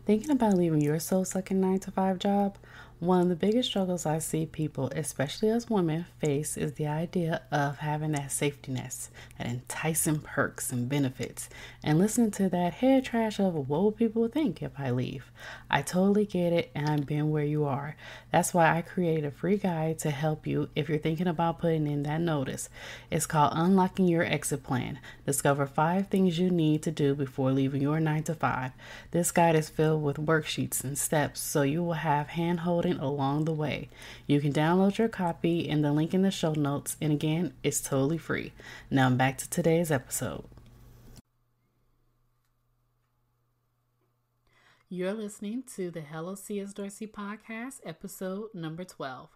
Thinking about leaving your soul-sucking 9 to 5 job? One of the biggest struggles I see people, especially us women, face is the idea of having that safety net, that enticing perks and benefits, and listening to that head trash of what will people think if I leave. I totally get it, and I've been where you are. That's why I created a free guide to help you if you're thinking about putting in that notice. It's called Unlocking Your Exit Plan. Discover 5 things you need to do before leaving your 9 to 5. This guide is filled with worksheets and steps, so you will have hand holding along the way. You can download your copy in the link in the show notes, and again, it's totally free. Now back to today's episode. You're listening to the Hello C.S. Dorsey podcast, episode number 12.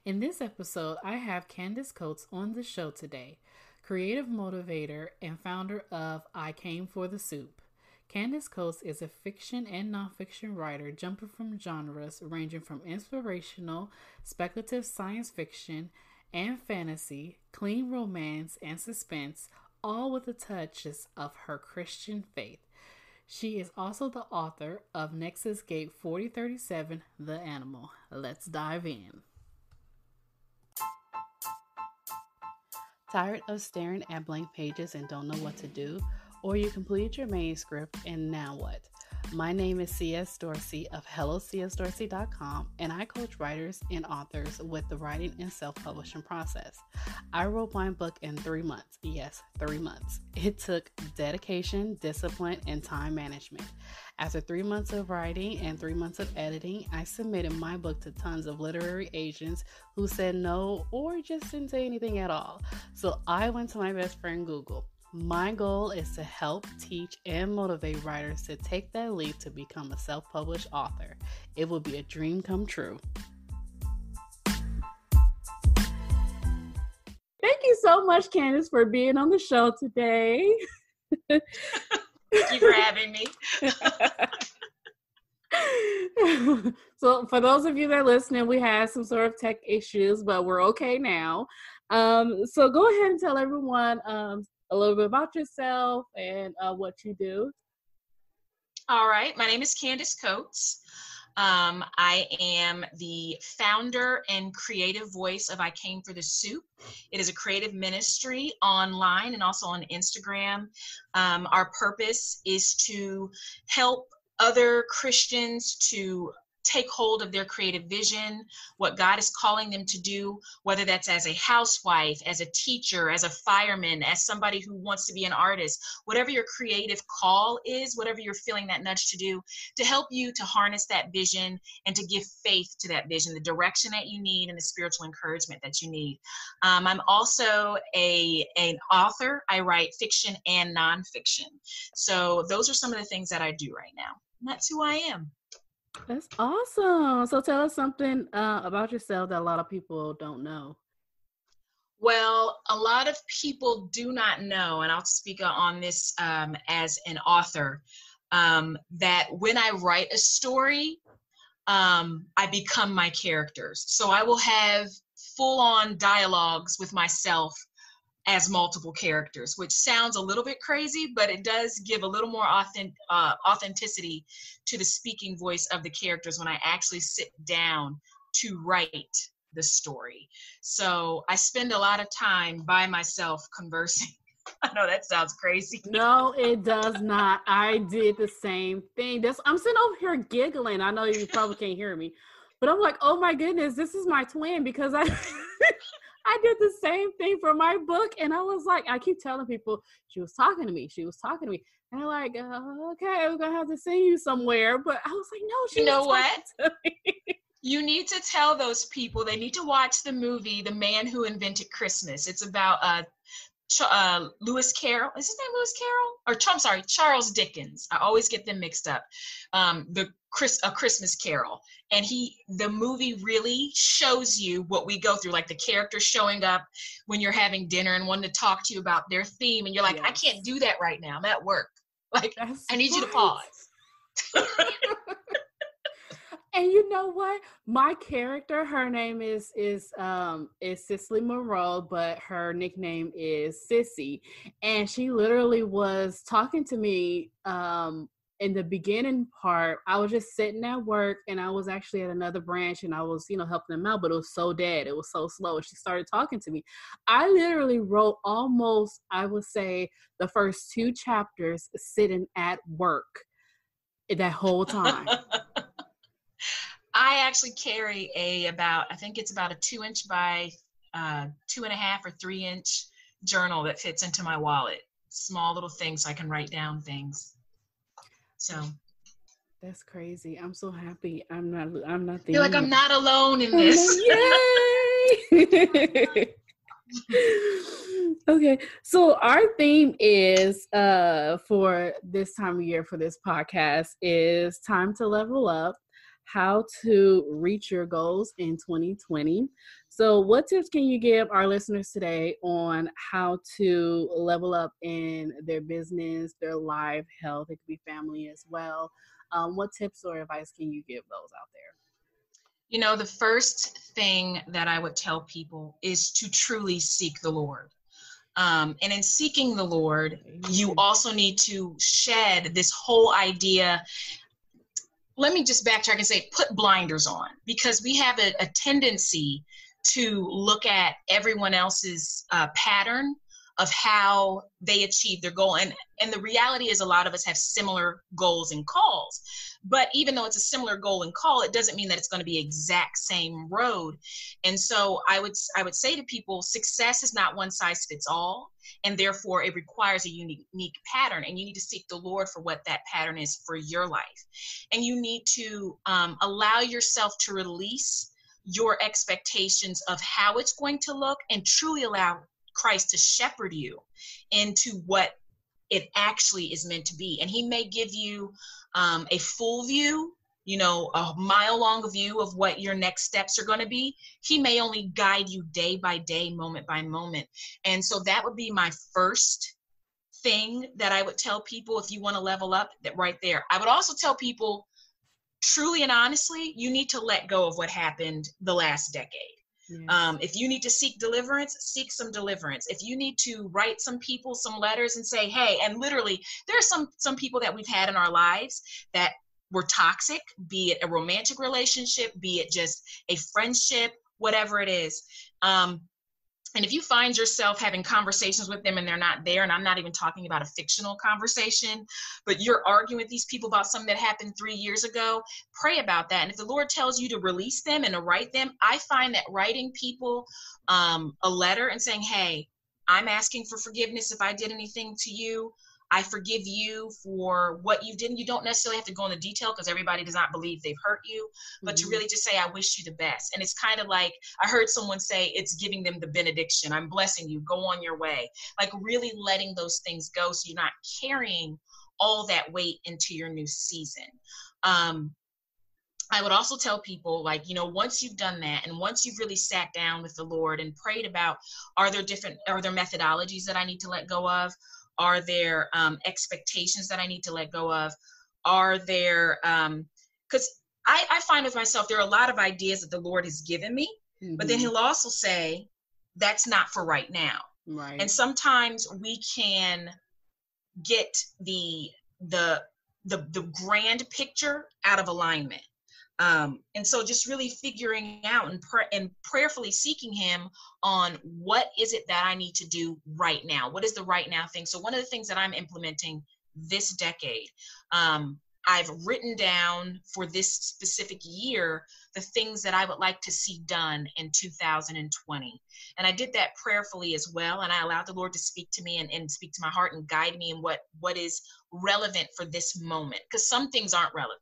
In this episode, I have Candice Coates on the show today, creative motivator and founder of I Came for the Soup. Candice Coates is a fiction and nonfiction writer jumping from genres ranging from inspirational, speculative science fiction, and fantasy, clean romance, and suspense, all with the touches of her Christian faith. She is also the author of Nexus Gate 4037, The Animal. Let's dive in. Tired of staring at blank pages and don't know what to do? Or you completed your manuscript and now what? My name is C.S. Dorsey of HelloCSDorsey.com, and I coach writers and authors with the writing and self-publishing process. I wrote my book in 3 months. Yes, 3 months. It took dedication, discipline, and time management. After 3 months of writing and 3 months of editing, I submitted my book to tons of literary agents who said no or just didn't say anything at all. So I went to my best friend Google. My goal is to help, teach, and motivate writers to take that leap to become a self-published author. It will be a dream come true. Thank you so much, Candice, for being on the show today. Thank you for having me. So for those of you that are listening, we had some sort of tech issues, but we're okay now. So go ahead and tell everyone a little bit about yourself and what you do. All right. My name is Candice Coates. I am the founder and creative voice of I Came for the Soup. It is a creative ministry online and also on Instagram. Our purpose is to help other Christians to take hold of their creative vision, what God is calling them to do, whether that's as a housewife, as a teacher, as a fireman, as somebody who wants to be an artist, whatever your creative call is, whatever you're feeling that nudge to do, to help you to harness that vision and to give faith to that vision, the direction that you need and the spiritual encouragement that you need. I'm also an author. I write fiction and nonfiction. So those are some of the things that I do right now. And that's who I am. That's awesome. So tell us something about yourself that a lot of people don't know. Well, a lot of people do not know, and I'll speak on this as an author, that when I write a story, I become my characters. So I will have full-on dialogues with myself as multiple characters, which sounds a little bit crazy, but it does give a little more authenticity to the speaking voice of the characters when I actually sit down to write the story. So I spend a lot of time by myself conversing. I know that sounds crazy. No, it does not. I did the same thing. I'm sitting over here giggling. I know you probably can't hear me, but I'm like, oh my goodness, this is my twin, because I did the same thing for my book. And I was like, I keep telling people, she was talking to me. And they're like, okay, we're going to have to send you somewhere. But I was like, no, she You know was what? talking to me. You need to tell those people, they need to watch the movie, The Man Who Invented Christmas. It's about Lewis Carroll. Is his name Lewis Carroll? Or Charles Dickens. I always get them mixed up. A Christmas Carol. And the movie really shows you what we go through, like the characters showing up when you're having dinner and wanting to talk to you about their theme. And you're like, yes. I can't do that right now. I'm at work. Like, I need you to pause. And you know what? My character, her name is Cicely Monroe, but her nickname is Sissy. And she literally was talking to me in the beginning part, I was just sitting at work, and I was actually at another branch, and I was, helping them out, but it was so dead. It was so slow. She started talking to me. I literally wrote almost, I would say, the first 2 chapters sitting at work that whole time. I actually carry I think it's about a 2-inch by 2.5 or 3-inch journal that fits into my wallet. Small little things so I can write down things. So that's crazy. I'm so happy. I'm not the feel like I'm not alone in this. Yay! Okay, so our theme is for this time of year for this podcast is time to level up, how to reach your goals in 2020. So what tips can you give our listeners today on how to level up in their business, their life, health? It could be family as well. What tips or advice can you give those out there? The first thing that I would tell people is to truly seek the Lord. And in seeking the Lord, you also need to shed this whole idea. Let me just backtrack and say, put blinders on, because we have a tendency to look at everyone else's pattern of how they achieve their goal. And the reality is a lot of us have similar goals and calls. But even though it's a similar goal and call, it doesn't mean that it's going to be exact same road. And so I would say to people, success is not one size fits all. And therefore, it requires a unique pattern. And you need to seek the Lord for what that pattern is for your life. And you need to allow yourself to release your expectations of how it's going to look and truly allow Christ to shepherd you into what it actually is meant to be. And he may give you a full view, a mile-long view of what your next steps are going to be. He may only guide you day by day, moment by moment. And so that would be my first thing that I would tell people if you want to level up, that right there. I would also tell people, truly and honestly, you need to let go of what happened the last decade. Yes. If you need to seek deliverance, seek some deliverance. If you need to write some people some letters and say, hey, and literally there are some people that we've had in our lives that were toxic, be it a romantic relationship, be it just a friendship, whatever it is. And if you find yourself having conversations with them and they're not there, and I'm not even talking about a fictional conversation, but you're arguing with these people about something that happened 3 years ago, pray about that. And if the Lord tells you to release them and to write them, I find that writing people a letter and saying, hey, I'm asking for forgiveness if I did anything to you. I forgive you for what you did. And you don't necessarily have to go into detail because everybody does not believe they've hurt you, but to really just say, I wish you the best. And it's kind of like, I heard someone say, it's giving them the benediction. I'm blessing you, go on your way. Like really letting those things go so you're not carrying all that weight into your new season. I would also tell people, once you've done that and once you've really sat down with the Lord and prayed about, are there methodologies that I need to let go of? Are there expectations that I need to let go of? Are there, because I find with myself, there are a lot of ideas that the Lord has given me, but then he'll also say, that's not for right now. Right. And sometimes we can get the grand picture out of alignment. And so just really figuring out and prayerfully seeking him on what is it that I need to do right now? What is the right now thing? So one of the things that I'm implementing this decade, I've written down for this specific year, the things that I would like to see done in 2020. And I did that prayerfully as well. And I allowed the Lord to speak to me and speak to my heart and guide me in what is relevant for this moment. Because some things aren't relevant.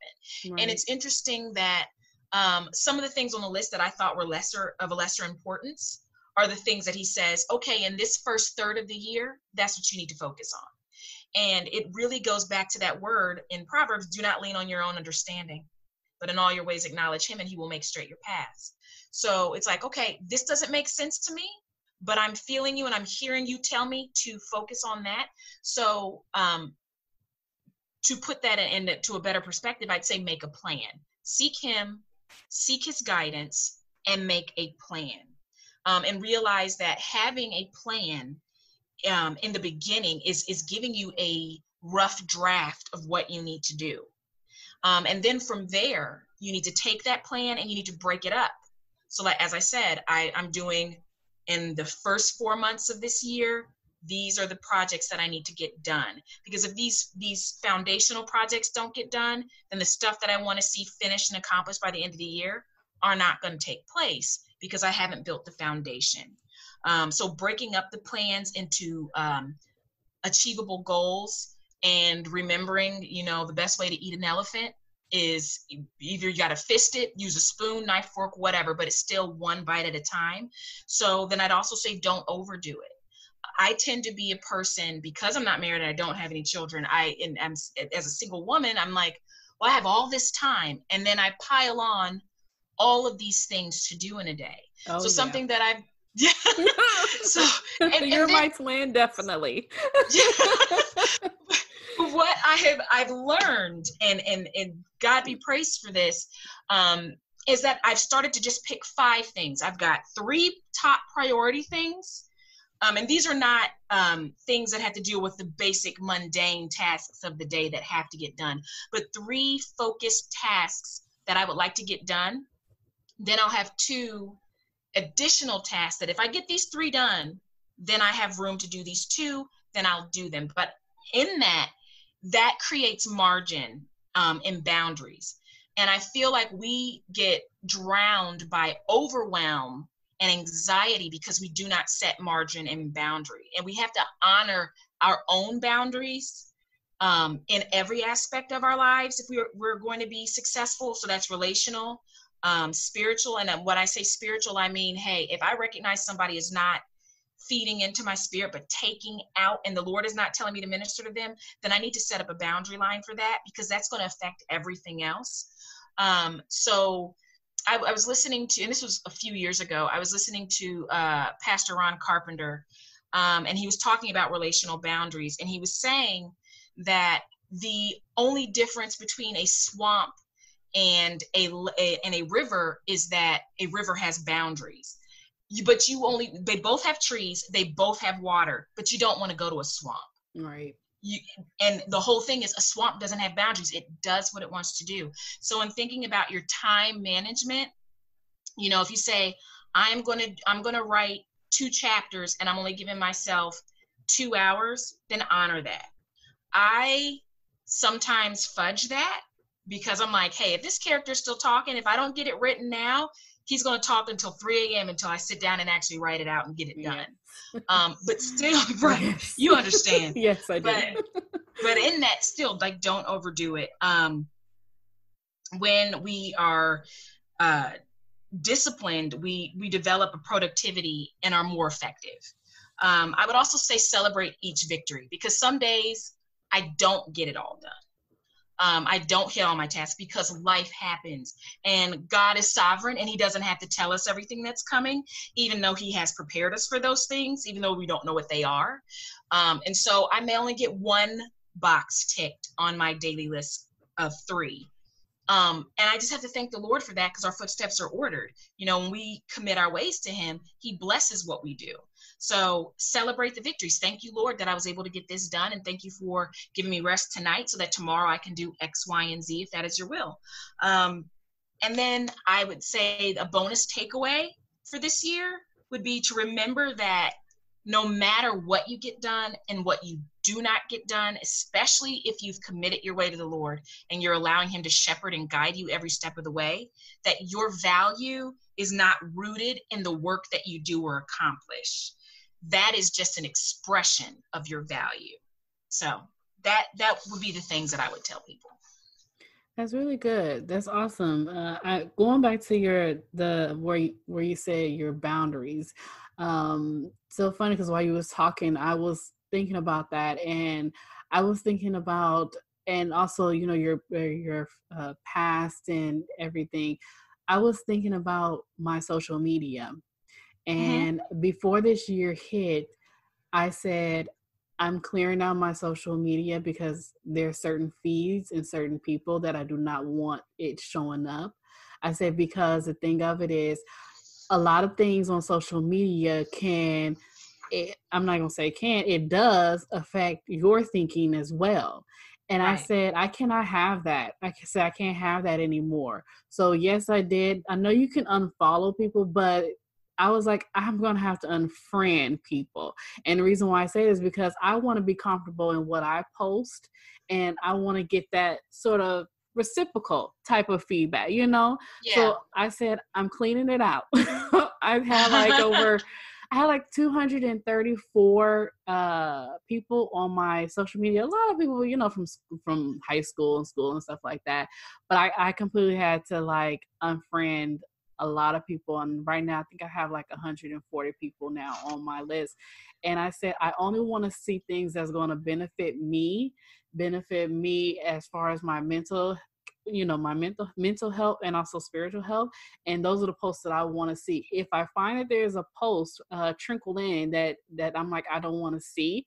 Right. And it's interesting that some of the things on the list that I thought were of a lesser importance are the things that he says, okay, in this first third of the year, that's what you need to focus on. And it really goes back to that word in Proverbs, do not lean on your own understanding, but in all your ways acknowledge him and he will make straight your paths. So it's like, okay, this doesn't make sense to me, but I'm feeling you and I'm hearing you tell me to focus on that. So to put that into a better perspective, I'd say make a plan. Seek him, seek his guidance, and make a plan. And realize that having a plan in the beginning is giving you a rough draft of what you need to do. And then from there, you need to take that plan and you need to break it up. So like, as I said, I'm doing in the first 4 months of this year, these are the projects that I need to get done. Because if these foundational projects don't get done, then the stuff that I want to see finished and accomplished by the end of the year are not going to take place because I haven't built the foundation. So breaking up the plans into achievable goals and remembering, the best way to eat an elephant is either you got to fist it, use a spoon, knife, fork, whatever, but it's still one bite at a time. So then I'd also say don't overdo it. I tend to be a person, because I'm not married and I don't have any children, I'm as a single woman, I'm like, well, I have all this time, and then I pile on all of these things to do in a day. Oh, so yeah. Something that I've so you're my twin, definitely. What I've learned, and God be praised for this, is that I've started to just pick 5 things. I've got 3 top priority things, and these are not things that have to deal with the basic mundane tasks of the day that have to get done, but 3 focused tasks that I would like to get done. Then I'll have 2 additional tasks that if I get these 3 done, then I have room to do these 2, then I'll do them. But in that creates margin and boundaries. And I feel like we get drowned by overwhelm and anxiety because we do not set margin and boundary. And we have to honor our own boundaries in every aspect of our lives if we're going to be successful. So that's relational, spiritual. And when I say spiritual, I mean, hey, if I recognize somebody is not feeding into my spirit, but taking out, and the Lord is not telling me to minister to them, then I need to set up a boundary line for that, because that's going to affect everything else. So I was listening to, and this was a few years ago, I was listening to Pastor Ron Carpenter, and he was talking about relational boundaries. And he was saying that the only difference between a swamp and a river is that a river has boundaries. But they both have trees, they both have water, but you don't want to go to a swamp. Right. And the whole thing is, a swamp doesn't have boundaries. It does what it wants to do. So in thinking about your time management, if you say, I'm going to write 2 chapters and I'm only giving myself 2 hours, then honor that. I sometimes fudge that because I'm like, hey, if this character's still talking, if I don't get it written now, he's going to talk until 3 a.m. until I sit down and actually write it out and get it done. But still, right, yes. You understand. Yes, I do. But in that, still, like, don't overdo it. When we are disciplined, we develop a productivity and are more effective. I would also say celebrate each victory, because some days I don't get it all done. I don't hit all my tasks because life happens, and God is sovereign, and he doesn't have to tell us everything that's coming, even though he has prepared us for those things, even though we don't know what they are. And so I may only get 1 box ticked on my daily list of 3. And I just have to thank the Lord for that, because our footsteps are ordered. When we commit our ways to him, he blesses what we do. So celebrate the victories. Thank you, Lord, that I was able to get this done. And thank you for giving me rest tonight so that tomorrow I can do X, Y, and Z, if that is your will. And then I would say a bonus takeaway for this year would be to remember that no matter what you get done and what you do not get done, especially if you've committed your way to the Lord and you're allowing him to shepherd and guide you every step of the way, that your value is not rooted in the work that you do or accomplish. That is just an expression of your value. So that would be the things that I would tell people. That's really good. That's awesome. Going back to where you say your boundaries. So funny, because while you was talking, I was thinking about that, and I was thinking about, and also your past and everything. I was thinking about my social media, and before this year hit, I said, I'm clearing out my social media because there are certain feeds and certain people that I do not want it showing up. I said, because the thing of it is, a lot of things on social media can I'm not going to say it does affect your thinking as well. And I Right. said, I cannot have that. I said, I can't have that anymore. So yes, I did. I know you can unfollow people, but I was like, I'm going to have to unfriend people. And the reason why I say this is because I want to be comfortable in what I post, and I want to get that sort of reciprocal type of feedback, you know? Yeah. So I said, I'm cleaning it out. I've had I had like 234 people on my social media. A lot of people, you know, from high school and stuff like that. But I completely had to like unfriend a lot of people. And right now, I think I have like 140 people now on my list. And I said, I only want to see things that's going to benefit me as far as my mental, my mental health and also spiritual health. And those are the posts that I want to see. If I find that there's a post trickle in that I'm like, I don't want to see,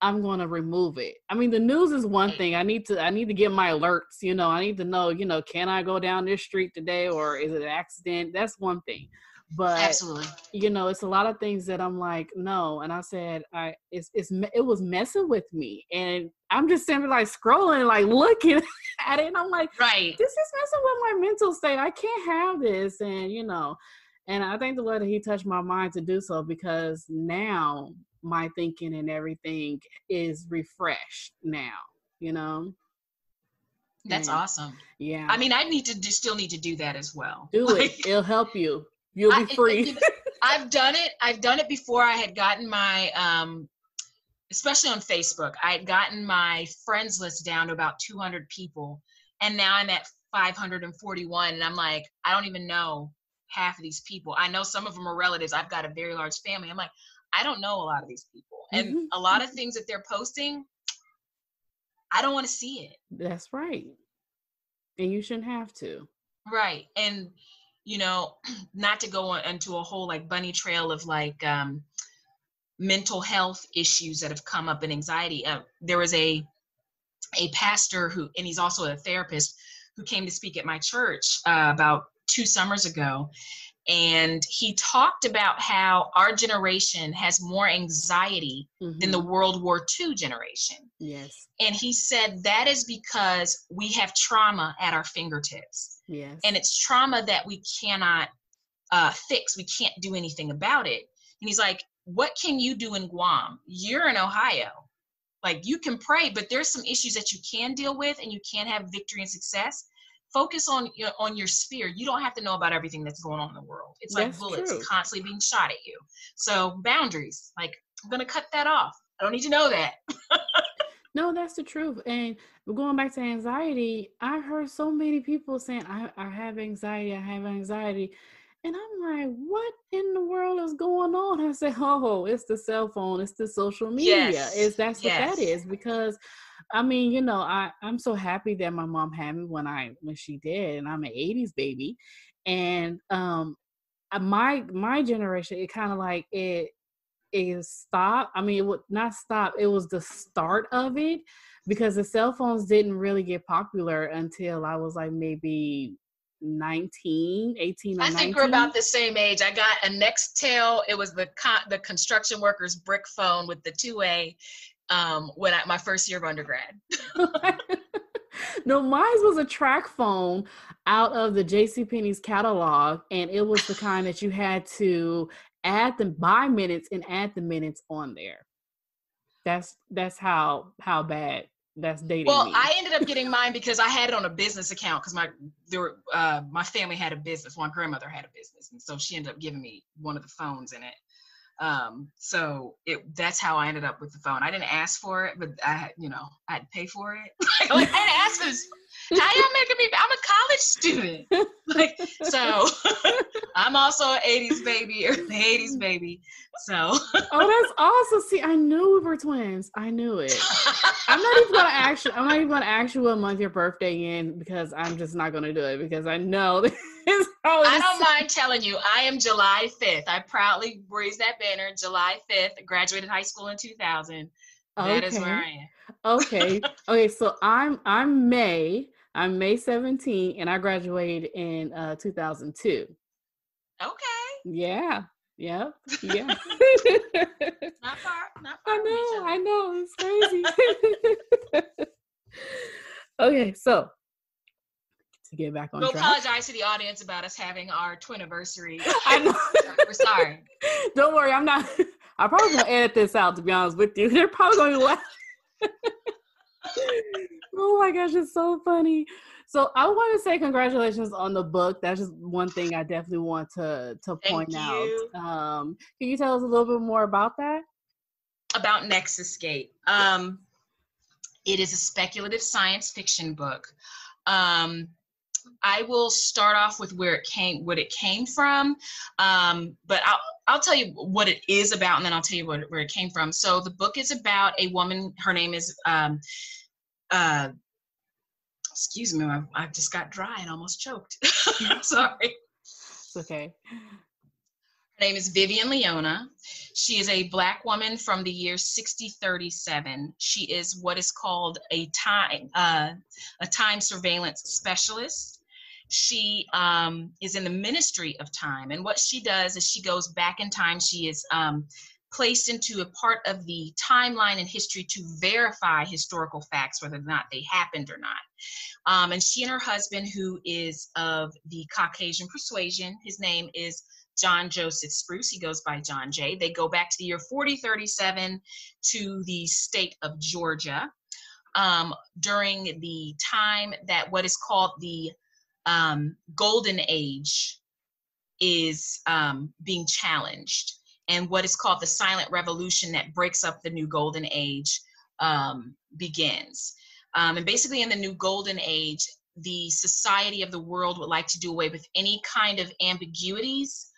I'm going to remove it. I mean, the news is one thing. I need to get my alerts, I need to know, can I go down this street today, or is it an accident? That's one thing. But Absolutely. it's a lot of things that I'm like, no. And I said, it was messing with me, and I'm just simply like scrolling, like looking at it, and I'm like, right, this is messing with my mental state. I can't have this, and and I thank the Lord that He touched my mind to do so, because now my thinking and everything is refreshed now. That's awesome. Yeah. I mean, I still need to do that as well. Do it. It'll help you. You'll be free. I've done it before. I had gotten my, especially on Facebook, I had gotten my friends list down to about 200 people. And now I'm at 541. And I'm like, I don't even know half of these people. I know some of them are relatives. I've got a very large family. I'm like, I don't know a lot of these people. And a lot of things that they're posting, I don't want to see it. That's right. And you shouldn't have to. Right. And, not to go into a whole like bunny trail of like mental health issues that have come up in anxiety. There was a pastor and he's also a therapist, who came to speak at my church about 2 summers ago. And he talked about how our generation has more anxiety than the World War II generation. Yes. And he said that is because we have trauma at our fingertips. Yes. And it's trauma that we cannot fix. We can't do anything about it. And he's like, what can you do in Guam? You're in Ohio. Like, you can pray, but there's some issues that you can deal with, and you can have victory and success. Focus on your sphere. You don't have to know about everything that's going on in the world. It's like that's bullets true. Constantly being shot at you. So boundaries, like, I'm going to cut that off. I don't need to know that. No, that's the truth. And going back to anxiety, I've heard so many people saying, I have anxiety. And I'm like, what in the world is going on? I said, oh, it's the cell phone. It's the social media. Yes. That's what that is. Because, I mean, I'm so happy that my mom had me when she did. And I'm an 80s baby. And my generation, it kind of like it stopped. I mean, it would not stop. It was the start of it, because the cell phones didn't really get popular until I was like maybe 18 or 19. I think we're about the same age. I got a Nextel. It was the construction workers brick phone with the 2A my first year of undergrad. No, mine was a track phone out of the JCPenney's catalog, and it was the kind that you had to buy minutes and add the minutes on there. That's how bad that's dating me. Well, I ended up getting mine because I had it on a business account, because my family had a business. My grandmother had a business, and so she ended up giving me one of the phones in it. So that's how I ended up with the phone. I didn't ask for it, but I had to pay for it. I had to ask for this. How y'all making me? I'm a college student. So I'm also an 80s baby, or the 80s baby. So. Oh, that's awesome. See, I knew we were twins. I knew it. I'm not even gonna ask you what month your birthday in, because I'm just not gonna do it, because I know this. I don't mind telling you, I am July 5th. I proudly raise that banner. July 5th. Graduated high school in 2000. That is where I am. Okay. So I'm May 17, and I graduated in 2002. Okay. Yeah. Yep. Yeah. Not far from each other. I know. It's crazy. Okay, so to get back on We'll track. apologize to the audience about us having our twin anniversary. I know. We're sorry. Don't worry, I'm probably gonna edit this out, to be honest with you. They're probably gonna laugh. Oh my gosh, it's so funny. So I want to say congratulations on the book. That's just one thing I definitely want to point out. Can you tell us a little bit more about that? About Nexus Gate. It is a speculative science fiction book. I will start off with what it came from, but I'll tell you what it is about, and then I'll tell you where it came from. So the book is about a woman. Her name is excuse me, I just got dry and almost choked. Sorry. It's okay. Her name is Vivian Leona. She is a Black woman from the year 6037. She is what is called a time surveillance specialist. She is in the ministry of time. And what she does is she goes back in time. She is placed into a part of the timeline in history to verify historical facts, whether or not they happened or not. And she and her husband, who is of the Caucasian persuasion, his name is John Joseph Spruce. He goes by John J. They go back to the year 4037 to the state of Georgia during the time that what is called the Golden Age is being challenged, and what is called the Silent Revolution that breaks up the new Golden Age begins. And basically in the new Golden Age, the society of the world would like to do away with any kind of ambiguities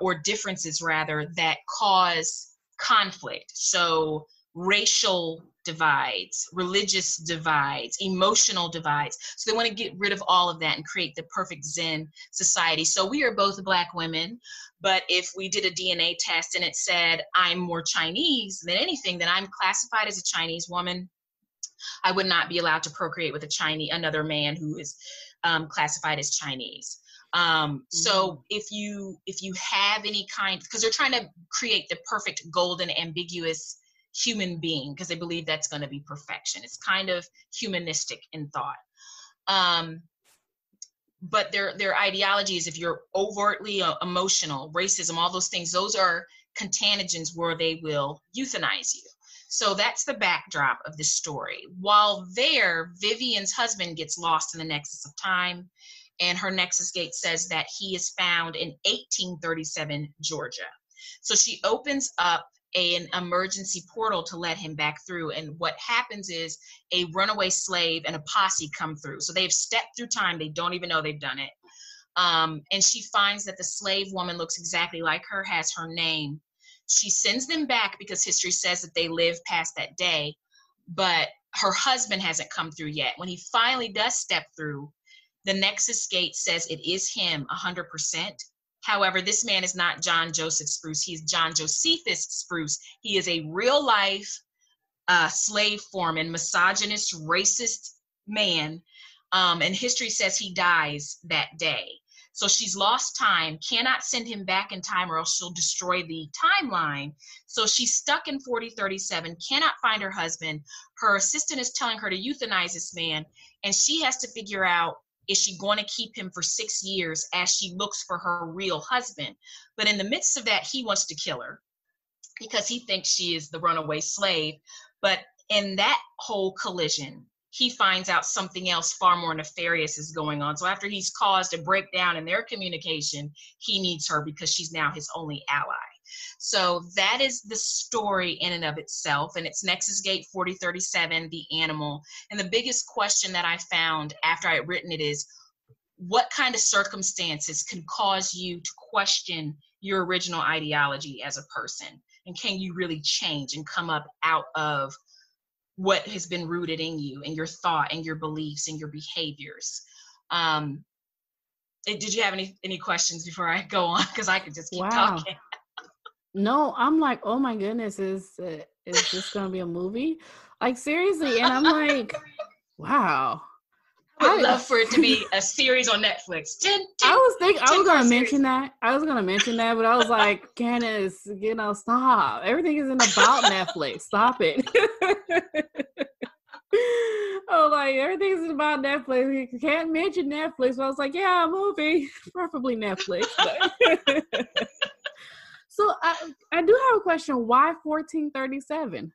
or differences, rather, that cause conflict. So racial divides, religious divides, emotional divides. So they want to get rid of all of that and create the perfect Zen society. So we are both Black women, but if we did a DNA test and it said I'm more Chinese than anything, then I'm classified as a Chinese woman. I would not be allowed to procreate with another man who is classified as Chinese. So if you have any kind, because they're trying to create the perfect golden ambiguous human being, because they believe that's going to be perfection. It's kind of humanistic in thought. But their ideology is if you're overtly emotional, racism, all those things, those are contagions where they will euthanize you. So that's the backdrop of this story. While there, Vivian's husband gets lost in the nexus of time, and her Nexus Gate says that he is found in 1837 Georgia. So she opens up an emergency portal to let him back through, and what happens is a runaway slave and a posse come through. So they've stepped through time. They don't even know they've done it. And she finds that the slave woman looks exactly like her, has her name. She sends them back because history says that they live past that day, but her husband hasn't come through yet. When he finally does step through, the Nexus Gate says it is him 100%. However, this man is not John Joseph Spruce. He's John Josephus Spruce. He is a real life slave foreman, misogynist, racist man. And history says he dies that day. So she's lost time, cannot send him back in time or else she'll destroy the timeline. So she's stuck in 4037, cannot find her husband. Her assistant is telling her to euthanize this man, and she has to figure out, is she going to keep him for 6 years as she looks for her real husband? But in the midst of that, he wants to kill her because he thinks she is the runaway slave. But in that whole collision, he finds out something else far more nefarious is going on. So after he's caused a breakdown in their communication, he needs her because she's now his only ally. So that is the story in and of itself. And it's Nexus Gate 4037, the animal. And the biggest question that I found after I had written it is, what kind of circumstances can cause you to question your original ideology as a person? And can you really change and come up out of what has been rooted in you and your thought and your beliefs and your behaviors? Did you have any questions before I go on? Because I could just keep talking. No, I'm like, oh my goodness, is this gonna be a movie? Like, seriously. And I'm like, wow. would love for it to be a series on Netflix. I was gonna mention that. But I was like, Candice, stop. Everything isn't about Netflix. Stop it. Oh, like everything's about Netflix. You can't mention Netflix. So I was like, yeah, a movie, preferably Netflix. But so I do have a question. Why 1437?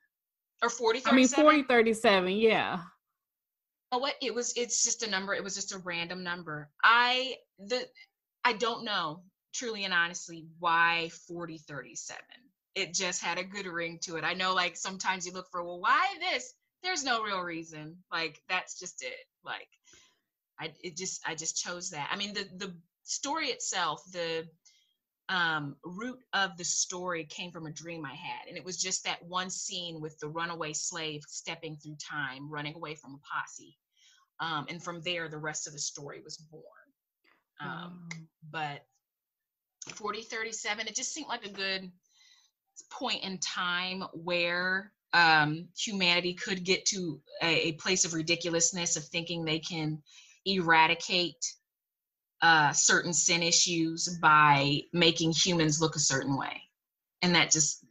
Or 4037? I mean 4037. Yeah. Oh, what? It's just a number. It was just a random number. I don't know, truly and honestly, why 4037. It just had a good ring to it. I know, like, sometimes you look for, well, why this? There's no real reason. Like, that's just it. Like, I just chose that. I mean, the story itself, the root of the story came from a dream I had. And it was just that one scene with the runaway slave stepping through time, running away from a posse. And from there, the rest of the story was born. But 4037, it just seemed like a good point in time where humanity could get to a place of ridiculousness, of thinking they can eradicate certain sin issues by making humans look a certain way. And that just,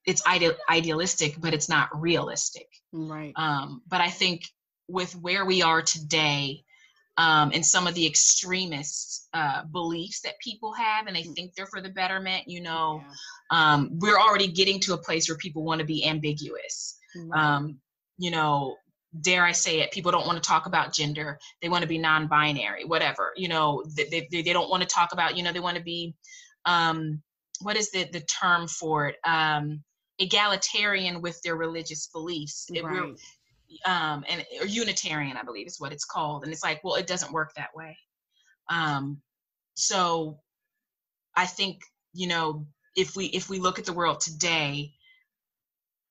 it's idealistic, but it's not realistic. Right. But I think with where we are today, and some of the extremist beliefs that people have, and they think they're for the betterment, we're already getting to a place where people want to be ambiguous. Right. Dare I say it, people don't want to talk about gender. They want to be non-binary, whatever. They don't want to talk about, they want to be, what is the term for it? Egalitarian with their religious beliefs. Right. Or Unitarian, I believe is what it's called. And it's like, well, it doesn't work that way. So I think, if we look at the world today,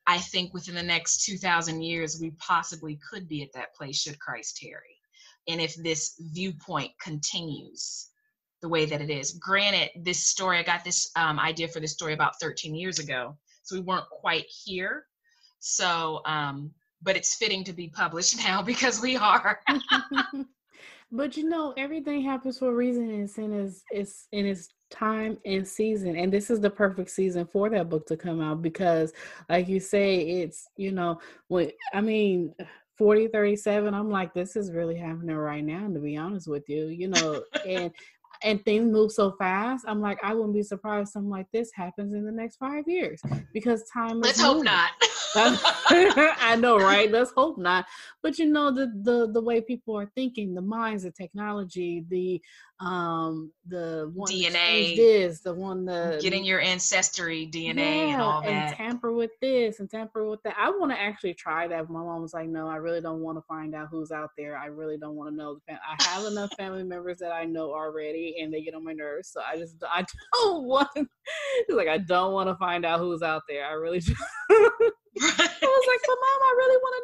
I think within the next 2,000 years, we possibly could be at that place should Christ tarry. And if this viewpoint continues the way that it is. Granted, this story, I got this idea for this story about 13 years ago. So we weren't quite here. So, but it's fitting to be published now because we are. But everything happens for a reason. It's in its time and season, and this is the perfect season for that book to come out because, like you say, it's 4037. I'm like, this is really happening right now, to be honest with you, and things move so fast. I'm like, I wouldn't be surprised something like this happens in the next 5 years because time is Let's hope not. I know, right? Let's hope not. But the way people are thinking, the minds, the technology, the one DNA, this, the one getting your ancestry DNA and all that, and tamper with this and tamper with that. I want to actually try that. My mom was like, "No, I really don't want to find out who's out there. I really don't want to know. I have enough family members that I know already, and they get on my nerves. So I don't want." She's like, "I don't want to find out who's out there. I really." I was like, "But Mom, I really want to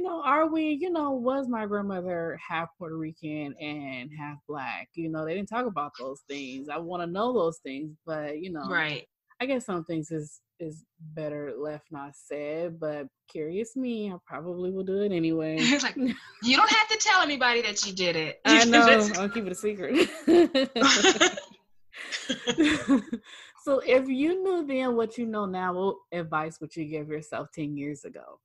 know, are we, was my grandmother half Puerto Rican and half Black? They didn't talk about those things. I want to know those things, but, right. I guess some things is better left not said, but curious me, I probably will do it anyway." Like, you don't have to tell anybody that you did it. I know. I'll keep it a secret. So if you knew then what you know now, what advice would you give yourself 10 years ago?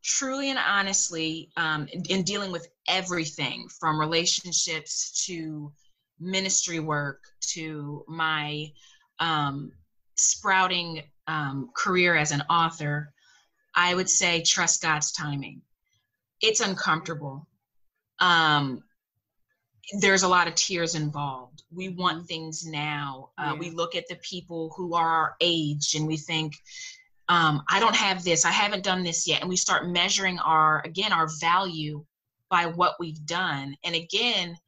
Truly and honestly, in dealing with everything from relationships to ministry work to my sprouting career as an author, I would say trust God's timing. It's uncomfortable. There's a lot of tears involved. We want things now. We look at the people who are our age and we think, I don't have this, I haven't done this yet. And we start measuring our value by what we've done. And again,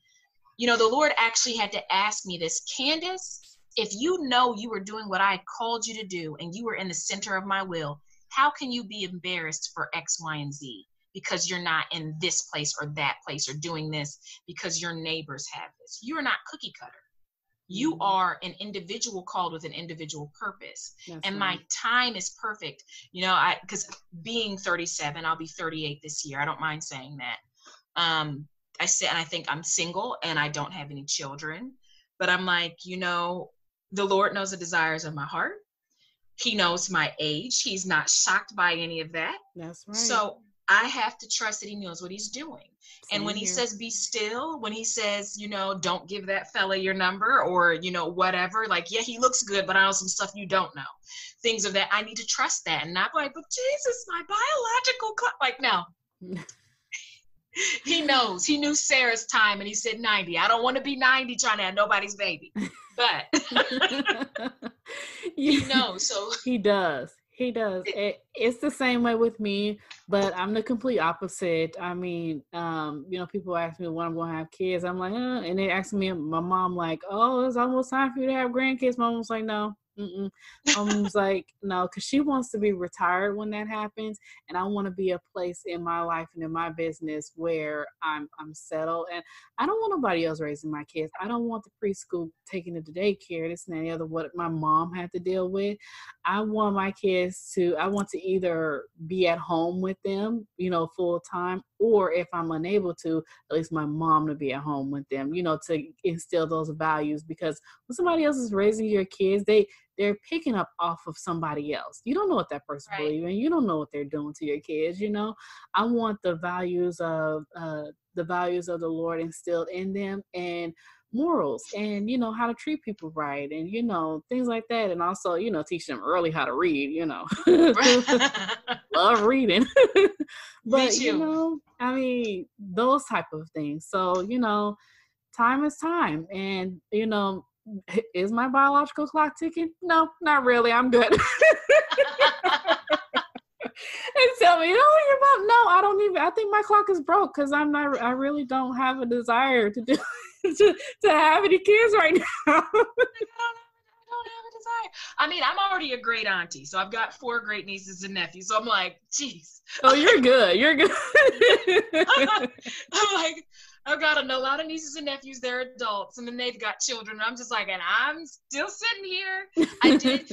the Lord actually had to ask me this, Candice, if you know you were doing what I called you to do and you were in the center of my will, how can you be embarrassed for X, Y, and Z? Because you're not in this place or that place or doing this because your neighbors have this. You're not cookie cutter. You are an individual called with an individual purpose. That's and right. my time is perfect. Because being 37, I'll be 38 this year. I don't mind saying that. I think I'm single and I don't have any children, but I'm like, the Lord knows the desires of my heart. He knows my age. He's not shocked by any of that. That's right. So I have to trust that he knows what he's doing. Same and when he here. says, be still, when he says, don't give that fella your number or, whatever, like, yeah, he looks good, but I know some stuff you don't know. Things of that. I need to trust that and not like, but Jesus, my biological clock. Like, no. He knows. He knew Sarah's time and he said 90. I don't want to be 90 trying to have nobody's baby. But he knows. So he does. It's the same way with me, but I'm the complete opposite. I mean, people ask me when I'm going to have kids. I'm like, and they ask me, my mom, like, oh, it's almost time for you to have grandkids. My mom's like, no. Mom's like, no, because she wants to be retired when that happens, and I want to be a place in my life and in my business where I'm settled, and I don't want nobody else raising my kids. I don't want the preschool taking it to daycare, this and that, the other, what my mom had to deal with. I want my kids I want to either be at home with them, full time, or if I'm unable to, at least my mom to be at home with them, to instill those values, because when somebody else is raising your kids, they're picking up off of somebody else. You don't know what that person believes in. You don't know what they're doing to your kids. I want the values of the Lord instilled in them, and morals, and how to treat people right, and things like that, and also teach them early how to read. Love reading. But I mean, those type of things. So time is time, and is my biological clock ticking? No, not really. I'm good. And tell me, your mom? No, I don't even. I think my clock is broke because I'm not. I really don't have a desire to do to have any kids right now. I don't have a desire. I mean, I'm already a great auntie, so I've got 4 great nieces and nephews. So I'm like, geez. Oh, you're good. You're good. I'm like, I've got a lot of nieces and nephews. They're adults, and then they've got children. I'm just like, and I'm still sitting here. I did,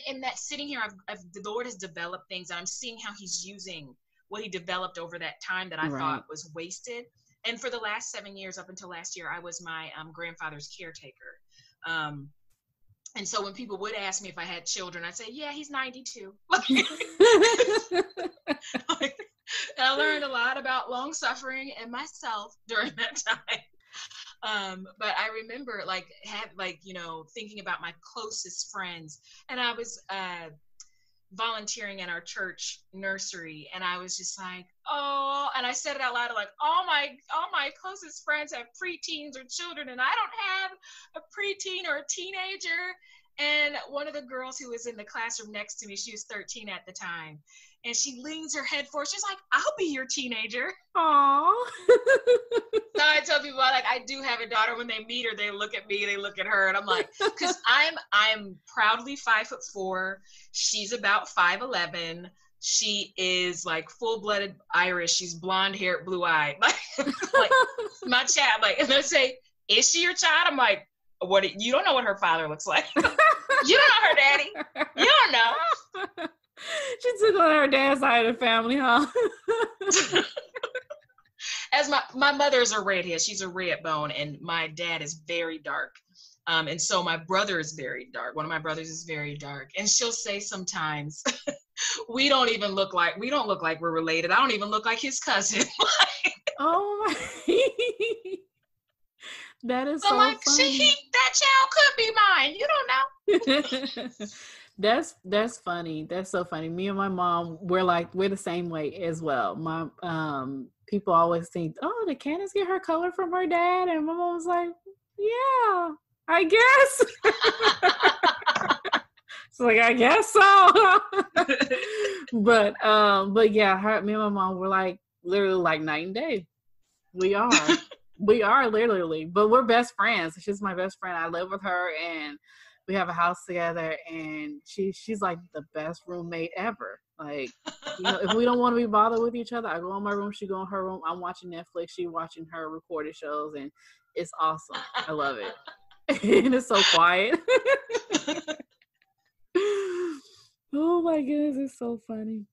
and that sitting here, the Lord has developed things, and I'm seeing how He's using what He developed over that time that I thought was wasted. And for the last 7 years, up until last year, I was my grandfather's caretaker. And so when people would ask me if I had children, I'd say, yeah, he's 92. I learned a lot about long suffering and myself during that time. But I remember thinking about my closest friends, and I was volunteering in our church nursery, and I was just like, oh, and I said it out loud, like, all my closest friends have preteens or children, and I don't have a preteen or a teenager. And one of the girls who was in the classroom next to me, she was 13 at the time, and she leans her head forward. She's like, I'll be your teenager. Aww. So I tell people, like, I do have a daughter. When they meet her, they look at me, they look at her, and I'm like, because I'm proudly 5'4". She's about 5'11". She is like full-blooded Irish. She's blonde hair, blue eyed. Like my child. Like, and they say, is she your child? I'm like, what? You don't know what her father looks like. You don't know her daddy. You don't know. She took on her dad's side of the family, huh? As my mother's a redhead. She's a red bone, and my dad is very dark. And so my brother is very dark. One of my brothers is very dark. And she'll say sometimes, we don't look like we're related. I don't even look like his cousin. Oh my. That is so like, funny. That child could be mine. You don't know. That's funny. That's so funny. Me and my mom, we're the same way as well. My people always think, oh, did Candice get her color from her dad? And my mom was like, yeah, I guess. It's like, I guess so. But yeah, me and my mom were like literally like night and day. We are literally, but we're best friends. She's my best friend. I live with her, and we have a house together, and she's like the best roommate ever. Like, if we don't want to be bothered with each other, I go in my room, she go in her room. I'm watching Netflix, she watching her recorded shows, and it's awesome. I love it. And it's so quiet. Oh my goodness, it's so funny.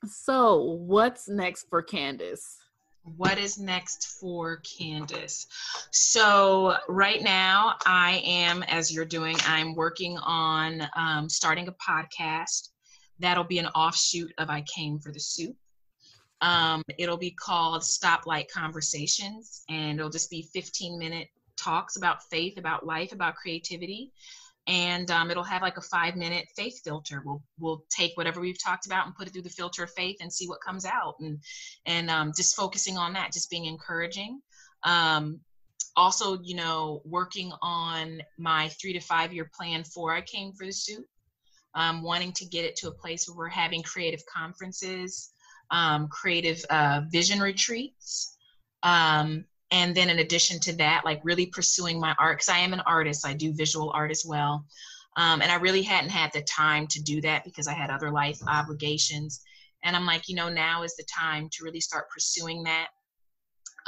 So what's next for Candice? What is next for Candice? So right now I am, as you're doing, I'm working on starting a podcast. That'll be an offshoot of I Came for the Soup. It'll be called Stoplight Conversations, and it'll just be 15-minute talks about faith, about life, about creativity. And it'll have like a 5-minute faith filter. We'll take whatever we've talked about and put it through the filter of faith and see what comes out, and just focusing on that, just being encouraging. Also, working on my 3 to 5 year plan for I Came for the Soup. Wanting to get it to a place where we're having creative conferences, creative vision retreats. And then in addition to that, like really pursuing my art, because I am an artist, I do visual art as well. And I really hadn't had the time to do that because I had other life obligations. And I'm like, now is the time to really start pursuing that.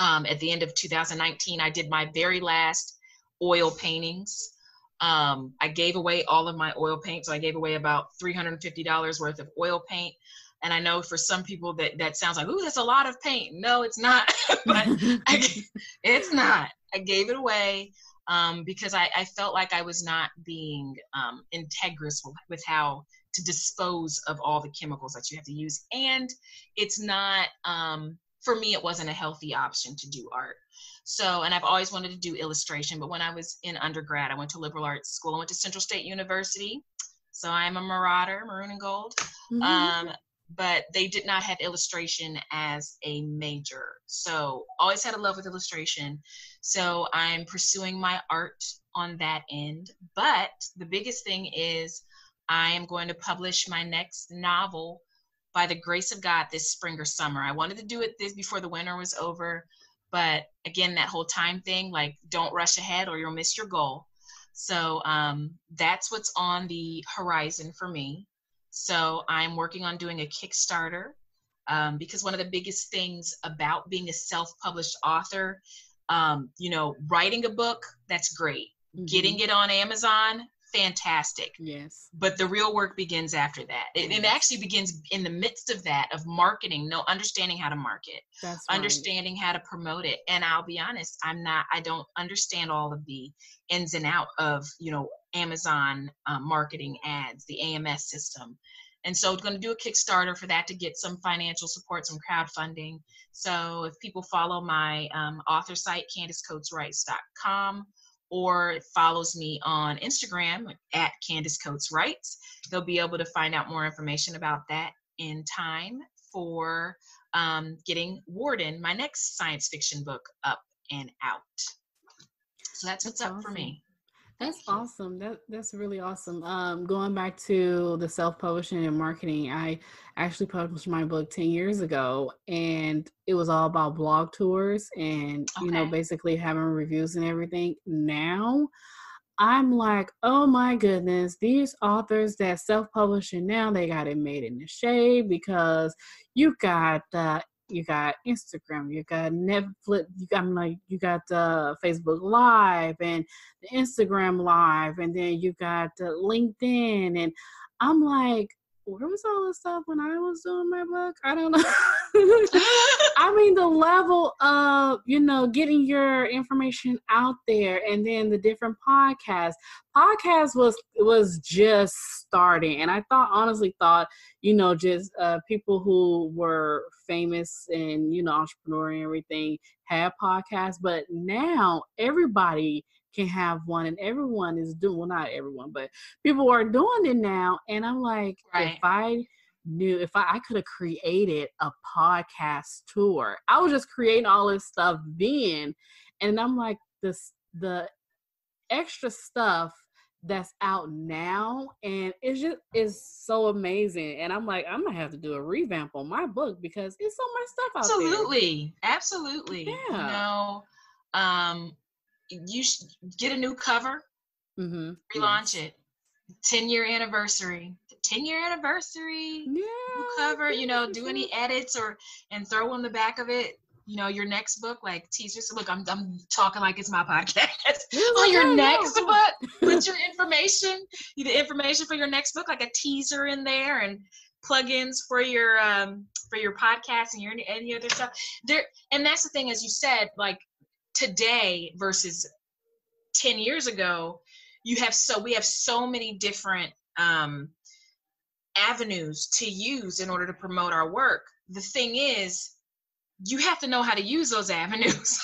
At the end of 2019, I did my very last oil paintings. I gave away all of my oil paint. So I gave away about $350 worth of oil paint. And I know for some people that sounds like, ooh, that's a lot of paint. No, it's not. But it's not. I gave it away because I felt like I was not being integrous with how to dispose of all the chemicals that you have to use. And it's not, for me, it wasn't a healthy option to do art. So, and I've always wanted to do illustration, but when I was in undergrad, I went to liberal arts school. I went to Central State University. So I'm a marauder, maroon and gold. Mm-hmm. But they did not have illustration as a major. So always had a love with illustration. So I'm pursuing my art on that end. But the biggest thing is I am going to publish my next novel by the grace of God this spring or summer. I wanted to do it this before the winter was over. But again, that whole time thing, like don't rush ahead or you'll miss your goal. So that's what's on the horizon for me. So I'm working on doing a Kickstarter because one of the biggest things about being a self-published author, writing a book, that's great. Mm-hmm. Getting it on Amazon, fantastic. Yes. But the real work begins after that. It actually begins in the midst of that, of marketing, understanding how to market, that's understanding how to promote it. And I'll be honest, I don't understand all of the ins and out of, Amazon marketing ads, the AMS system. And so I'm going to do a Kickstarter for that to get some financial support, some crowdfunding. So if people follow my author site, CandiceCoatesWrites.com, or follows me on Instagram at Candice Coates Writes, they'll be able to find out more information about that in time for getting Warden, my next science fiction book, up and out. So that's what's up for me. That's awesome. That's really awesome. Going back to the self-publishing and marketing, I actually published my book 10 years ago, and it was all about blog tours and, basically having reviews and everything. Now, I'm like, oh my goodness, these authors that self-publishing now, they got it made in the shade because you got Instagram, you got Netflix, you got Facebook Live and the Instagram Live, and then you got LinkedIn, and I'm like, where was all this stuff when I was doing my book? I don't know. I mean, the level of, getting your information out there, and then the different podcasts. Podcast was just starting, and I honestly thought, just people who were famous and, entrepreneur and everything had podcasts, but now everybody can have one, and everyone is doing, well, not everyone, but people are doing it now. And I'm like, right. If I could have created a podcast tour, I was just creating all this stuff then. And I'm like, the extra stuff that's out now, and it just is so amazing. And I'm like, I'm gonna have to do a revamp on my book because it's so much stuff out there. Absolutely. Yeah. You should get a new cover, relaunch it. 10-year anniversary. Yeah. New cover, do any edits and throw on the back of it. your next book, like teasers. Look, I'm talking like it's my podcast. It's Your okay, next no. book, put your the information for your next book, like a teaser in there, and plugins for your podcast and your any other stuff. And that's the thing, as you said, like today versus 10 years ago, we have so many different avenues to use in order to promote our work. The thing is, you have to know how to use those avenues.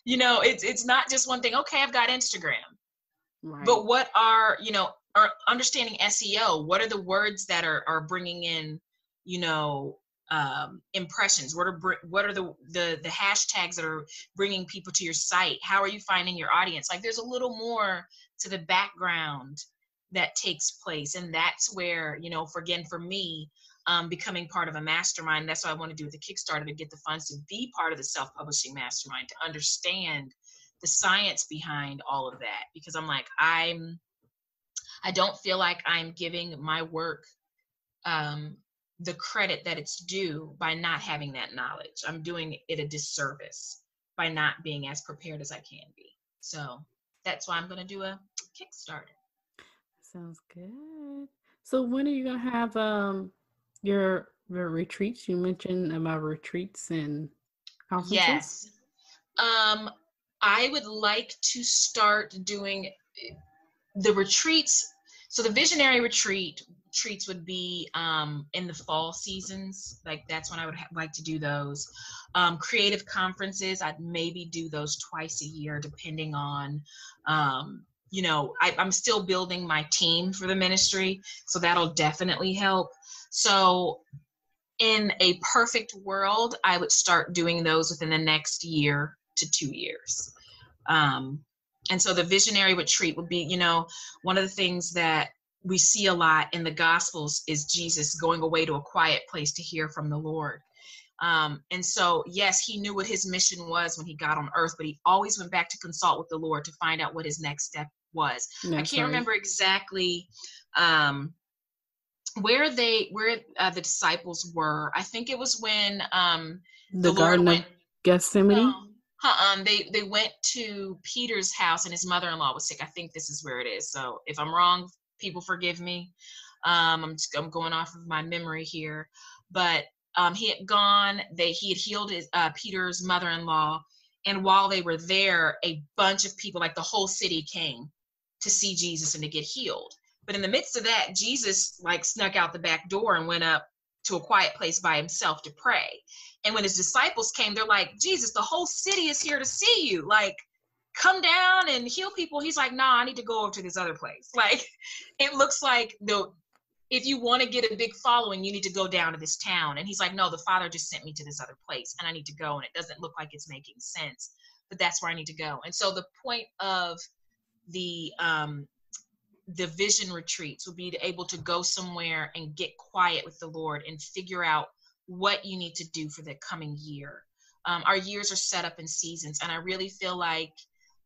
It's not just one thing. Okay, I've got Instagram. Right. But what are understanding SEO? What are the words that are bringing in, impressions? What are the hashtags that are bringing people to your site? How are you finding your audience? Like, there's a little more to the background that takes place, and that's where, for me, becoming part of a mastermind. That's what I want to do with the Kickstarter, to get the funds to be part of the self-publishing mastermind, to understand the science behind all of that. Because I'm like, I don't feel like I'm giving my work the credit that it's due by not having that knowledge. I'm doing it a disservice by not being as prepared as I can be. So that's why I'm going to do a Kickstarter. Sounds good. So when are you going to have your retreats? You mentioned about retreats and conferences. Yes. I would like to start doing the retreats. So the visionary retreats would be in the fall seasons. Like, that's when I would like to do those. Creative conferences, I'd maybe do those twice a year, depending on, I'm still building my team for the ministry, so that'll definitely help. So in a perfect world, I would start doing those within the next year to 2 years. And so the visionary retreat would be, one of the things that we see a lot in the Gospels is Jesus going away to a quiet place to hear from the Lord. And so, yes, he knew what his mission was when he got on earth, but he always went back to consult with the Lord to find out what his next step was. I can't remember exactly where the disciples were. I think it was when the Garden of Gethsemane. They went to Peter's house, and his mother-in-law was sick. I think this is where it is. So if I'm wrong, people forgive me. I'm going off of my memory here, but he had gone. He had healed Peter's mother-in-law, and while they were there, a bunch of people, like the whole city, came to see Jesus and to get healed. But in the midst of that, Jesus snuck out the back door and went up to a quiet place by himself to pray. And when his disciples came, they're like, Jesus, the whole city is here to see you. Like, come down and heal people. He's like, nah, I need to go over to this other place. Like, it looks like if you want to get a big following, you need to go down to this town. And he's like, no, the Father just sent me to this other place, and I need to go. And it doesn't look like it's making sense, but that's where I need to go. And so the point of the vision retreats will be to able to go somewhere and get quiet with the Lord and figure out what you need to do for the coming year. Our years are set up in seasons, and I really feel like,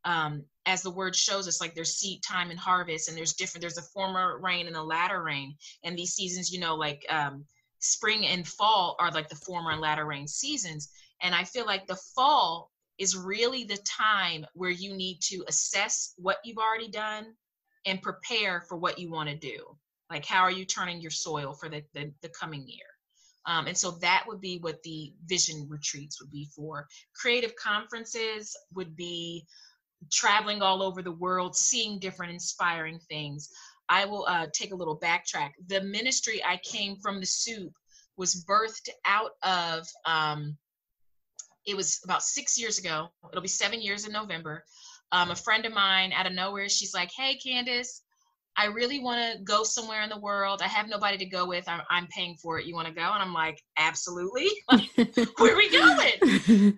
as the word shows us, like, there's seed time and harvest, and there's a former rain and a latter rain. And these seasons, spring and fall are like the former and latter rain seasons. And I feel like the fall is really the time where you need to assess what you've already done and prepare for what you want to do. Like, how are you turning your soil for the coming year? And so that would be what the vision retreats would be for. Creative conferences would be traveling all over the world, seeing different inspiring things. I will take a little backtrack. The ministry I came from, the soup, was birthed out of, it was about 6 years ago. It'll be 7 years in November. A friend of mine, out of nowhere, she's like, hey, Candice, I really want to go somewhere in the world. I have nobody to go with. I'm paying for it. You want to go? And I'm like, absolutely. Where are we going?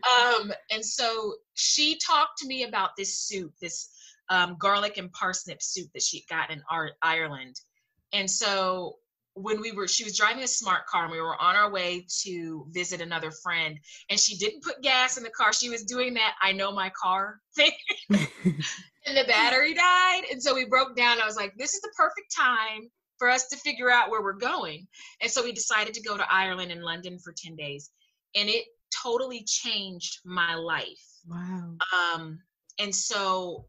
And so she talked to me about this soup, this garlic and parsnip soup that she got in Ireland. And so when she was driving a smart car, and we were on our way to visit another friend, and she didn't put gas in the car. She was doing that I know my car thing. And the battery died. And so we broke down. I was like, this is the perfect time for us to figure out where we're going. And so we decided to go to Ireland and London for 10 days. And it totally changed my life. Wow. And so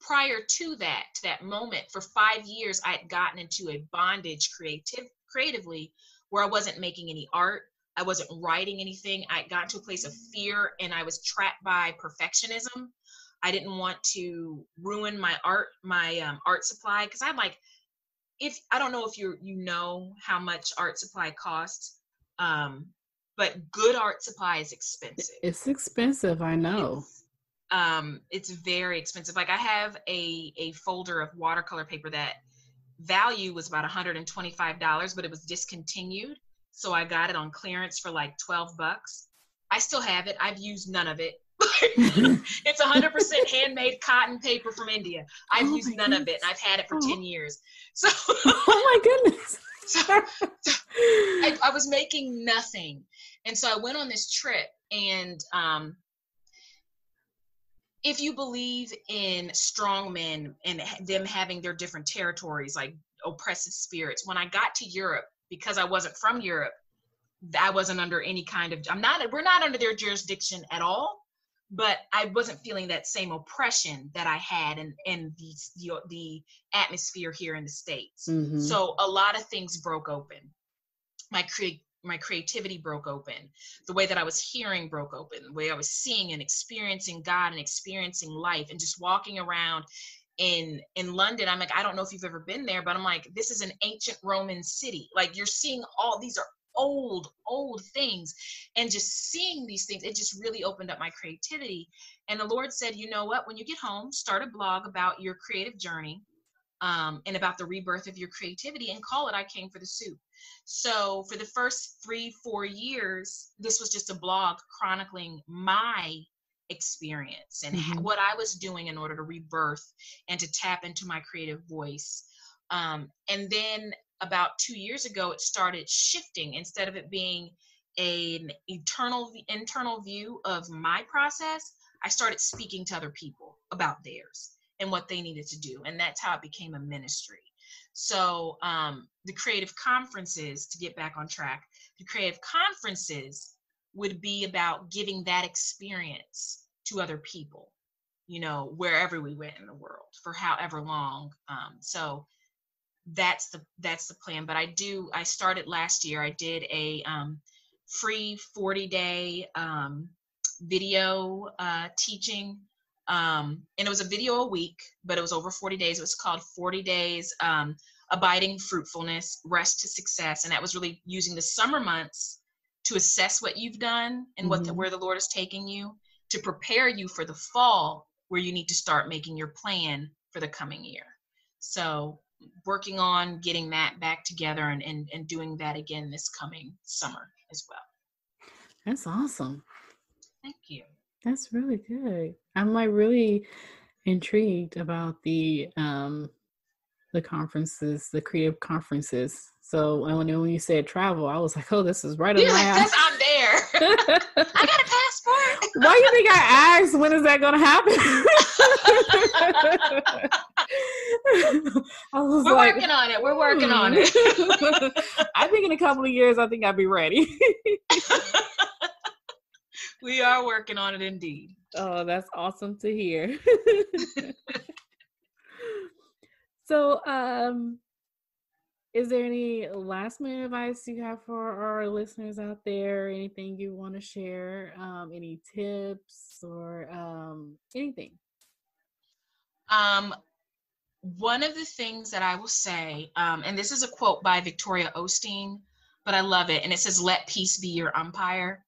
prior to that moment, for 5 years, I had gotten into a bondage creatively, where I wasn't making any art. I wasn't writing anything. I got to a place of fear, and I was trapped by perfectionism. I didn't want to ruin my art supply, because I'm like, if I don't know if you know how much art supply costs, but good art supply is expensive. It's expensive, I know. It's very expensive. Like, I have a folder of watercolor paper that value was about $125, but it was discontinued. So I got it on clearance for like $12. I still have it. I've used none of it. It's 100% handmade cotton paper from India. I've used none of it, and I've had it for 10 years. So, oh my goodness. I was making nothing. And so I went on this trip, and if you believe in strong men and them having their different territories, like oppressive spirits, when I got to Europe, because I wasn't from Europe, I wasn't under any kind of, we're not under their jurisdiction at all, but I wasn't feeling that same oppression that I had in the atmosphere here in the States. Mm-hmm. So a lot of things broke open. My creativity broke open. The way that I was hearing broke open. The way I was seeing and experiencing God and experiencing life, and just walking around in London. I'm like, I don't know if you've ever been there, but I'm like, this is an ancient Roman city. Like, you're seeing all these are old things, and just seeing these things, it just really opened up my creativity. And the Lord said, you know what, when you get home, start a blog about your creative journey, and about the rebirth of your creativity, and call it I Came for the Soup. So for the first 3-4 years, this was just a blog chronicling my experience and what I was doing in order to rebirth and to tap into my creative voice. And then about 2 years ago, it started shifting. Instead of it being an internal view of my process, I started speaking to other people about theirs and what they needed to do. And that's how it became a ministry. So the creative conferences, to get back on track, the creative conferences would be about giving that experience to other people, you know, wherever we went in the world for however long. So that's the plan. But I started last year. I did a free 40-day video teaching. And it was a video a week, but it was over 40 days. It was called 40 Days Abiding Fruitfulness, Rest to Success. And that was really using the summer months to assess what you've done and where the Lord is taking you, to prepare you for the fall, where you need to start making your plan for the coming year. So working on getting that back together and doing that again this coming summer as well. That's awesome. Thank you. That's really good. I'm like really intrigued about the conferences, the creative conferences. So when you said travel, I was like, oh, this is right on my ass. I'm there. I got a passport. Why do you think I asked? When is that going to happen? We're working on it. We're working on it. I think in a couple of years, I think I'll be ready. We are working on it indeed. Oh, that's awesome to hear. So, is there any last minute advice you have for our listeners out there? Anything you want to share? Any tips or anything? One of the things that I will say, and this is a quote by Victoria Osteen, but I love it. And it says, "Let peace be your umpire."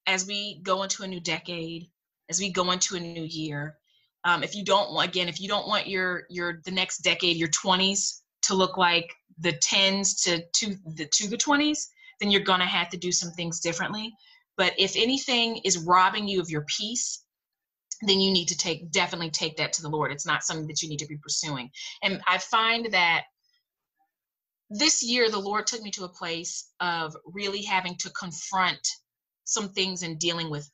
As we go into a new decade, as we go into a new year, if you don't want the next decade, your 20s, to look like the 10s to the 20s, then you're gonna have to do some things differently. But if anything is robbing you of your peace, then you need to definitely take that to the Lord. It's not something that you need to be pursuing. And I find that this year, the Lord took me to a place of really having to confront some things and dealing with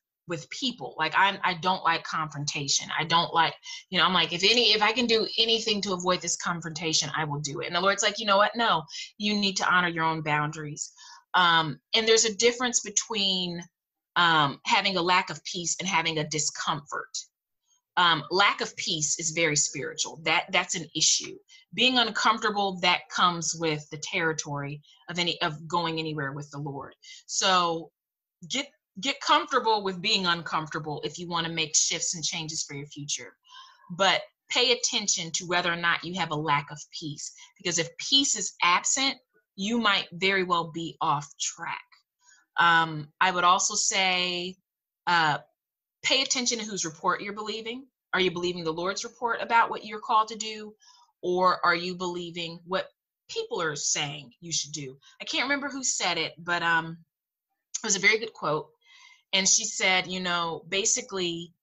people. Like, I don't like confrontation. I don't like, I'm like, if I can do anything to avoid this confrontation, I will do it. And the Lord's like, you know what? No, you need to honor your own boundaries. And there's a difference between having a lack of peace and having a discomfort. Lack of peace is very spiritual. That's an issue. Being uncomfortable, that comes with the territory of going anywhere with the Lord. So get comfortable with being uncomfortable if you want to make shifts and changes for your future. But pay attention to whether or not you have a lack of peace, because if peace is absent, you might very well be off track. I would also say, pay attention to whose report you're believing. Are you believing the Lord's report about what you're called to do? Or are you believing what people are saying you should do? I can't remember who said it, but it was a very good quote. And she said, basically,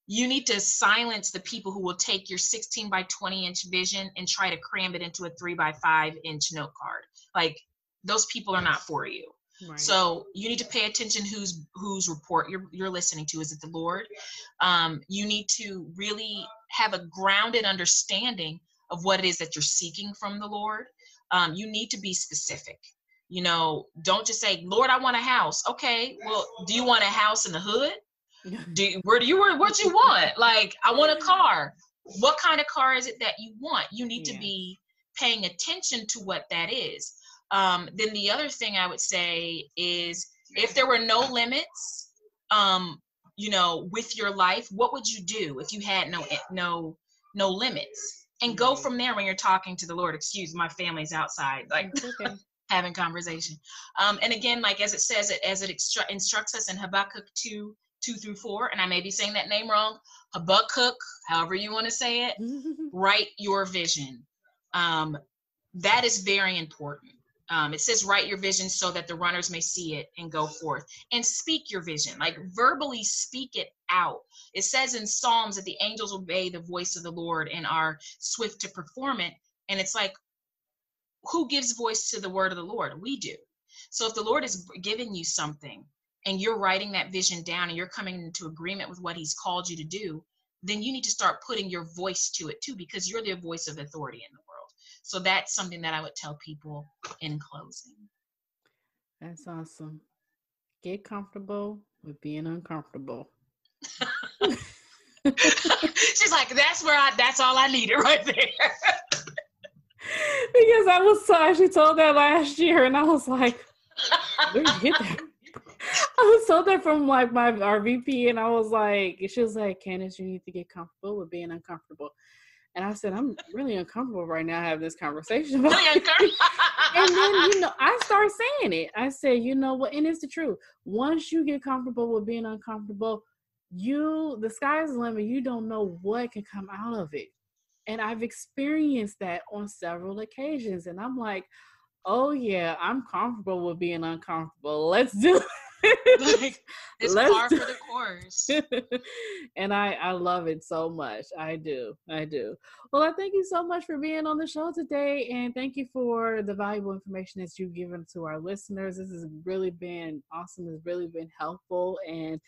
you need to silence the people who will take your 16 by 20 inch vision and try to cram it into a 3 by 5 inch note card. Like, those people are not for you. Right. So you need to pay attention whose report you're listening to. Is it the Lord? You need to really have a grounded understanding of what it is that you're seeking from the Lord. You need to be specific. Don't just say, Lord, I want a house. Okay, well, do you want a house in the hood? What you want? Like, I want a car. What kind of car is it that you want? You need to be paying attention to what that is. Then the other thing I would say is, if there were no limits, with your life, what would you do if you had no limits? And go from there when you're talking to the Lord. Excuse, my family's outside, like okay. Having conversation. And again, like as it says, as it instructs us in Habakkuk 2-4, and I may be saying that name wrong, Habakkuk, however you want to say it, write your vision. That is very important. It says, write your vision so that the runners may see it and go forth. And speak your vision, like verbally speak it out. It says in Psalms that the angels obey the voice of the Lord and are swift to perform it. And it's like, who gives voice to the word of the Lord? We do. So if the Lord is giving you something and you're writing that vision down and you're coming into agreement with what he's called you to do, then you need to start putting your voice to it too, because you're the voice of authority in the world. So that's something that I would tell people in closing. That's awesome. Get comfortable with being uncomfortable. She's like, that's all I needed right there. Because I actually told that last year, and I was like, where did you get that? I was told that from like our VP, and I was like, she was like, Candice, you need to get comfortable with being uncomfortable. And I said, I'm really uncomfortable right now having this conversation about it. And then, I start saying it. I said, you know what? And it's the truth. Once you get comfortable with being uncomfortable, the sky's the limit. You don't know what can come out of it. And I've experienced that on several occasions. And I'm like, oh yeah, I'm comfortable with being uncomfortable. Let's do it. Like, it's par for the course. And I love it so much. I do. Well, I thank you so much for being on the show today, and thank you for the valuable information that you've given to our listeners. This has really been awesome. It's really been helpful, and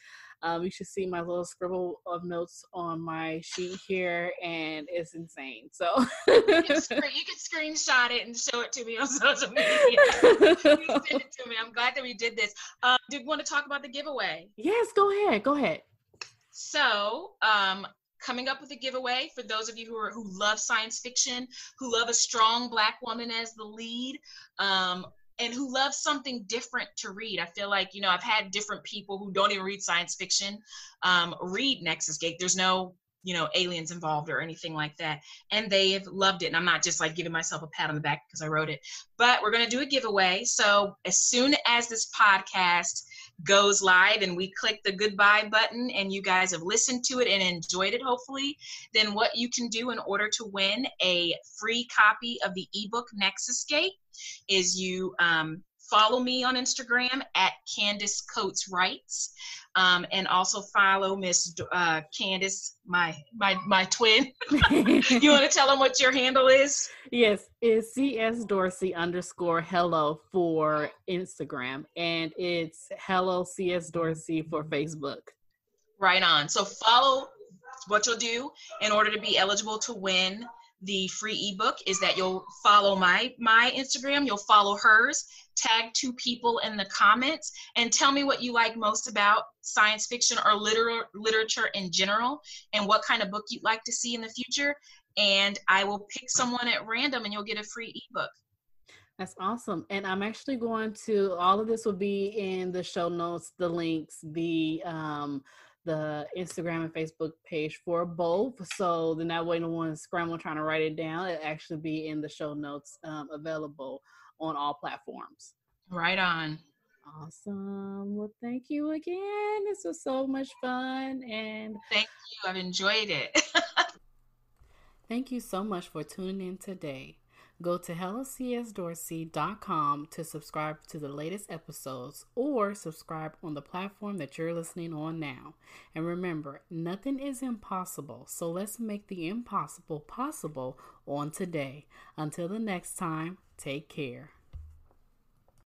you should see my little scribble of notes on my sheet here, and it's insane. So you can screenshot it and show it to me on social media. You send it to me. I'm glad that we did this. Do you want to talk about the giveaway? Yes, go ahead. So, coming up with a giveaway for those of you who love science fiction, who love a strong Black woman as the lead, and who love something different to read. I feel like, I've had different people who don't even read science fiction read Nexus Gate. There's no, aliens involved or anything like that. And they've loved it. And I'm not just like giving myself a pat on the back because I wrote it. But we're going to do a giveaway. So as soon as this podcast goes live and we click the goodbye button and you guys have listened to it and enjoyed it, hopefully, then what you can do in order to win a free copy of the ebook Nexus Gate is you follow me on Instagram at Candice Coates Writes, and also follow Miss Candice, my twin. You want to tell them what your handle is? Yes, it's CS Dorsey _hello for Instagram, and it's hello CS Dorsey for Facebook. Right on. So follow. What you'll do in order to be eligible to win the free ebook is that you'll follow my Instagram, you'll follow hers, tag 2 people in the comments, and tell me what you like most about science fiction or literature in general, and what kind of book you'd like to see in the future. And I will pick someone at random, and you'll get a free ebook. That's awesome. And I'm actually going to, all of this will be in the show notes, the links, the Instagram and Facebook page for both. So then that way no one's scrambling trying to write it down. It'll actually be in the show notes, available on all platforms. Right on. Awesome. Well, thank you again. This was so much fun. And thank you. I've enjoyed it. Thank you so much for tuning in today. Go to hellocsdorsey.com to subscribe to the latest episodes, or subscribe on the platform that you're listening on now. And remember, nothing is impossible, so let's make the impossible possible on today. Until the next time, take care.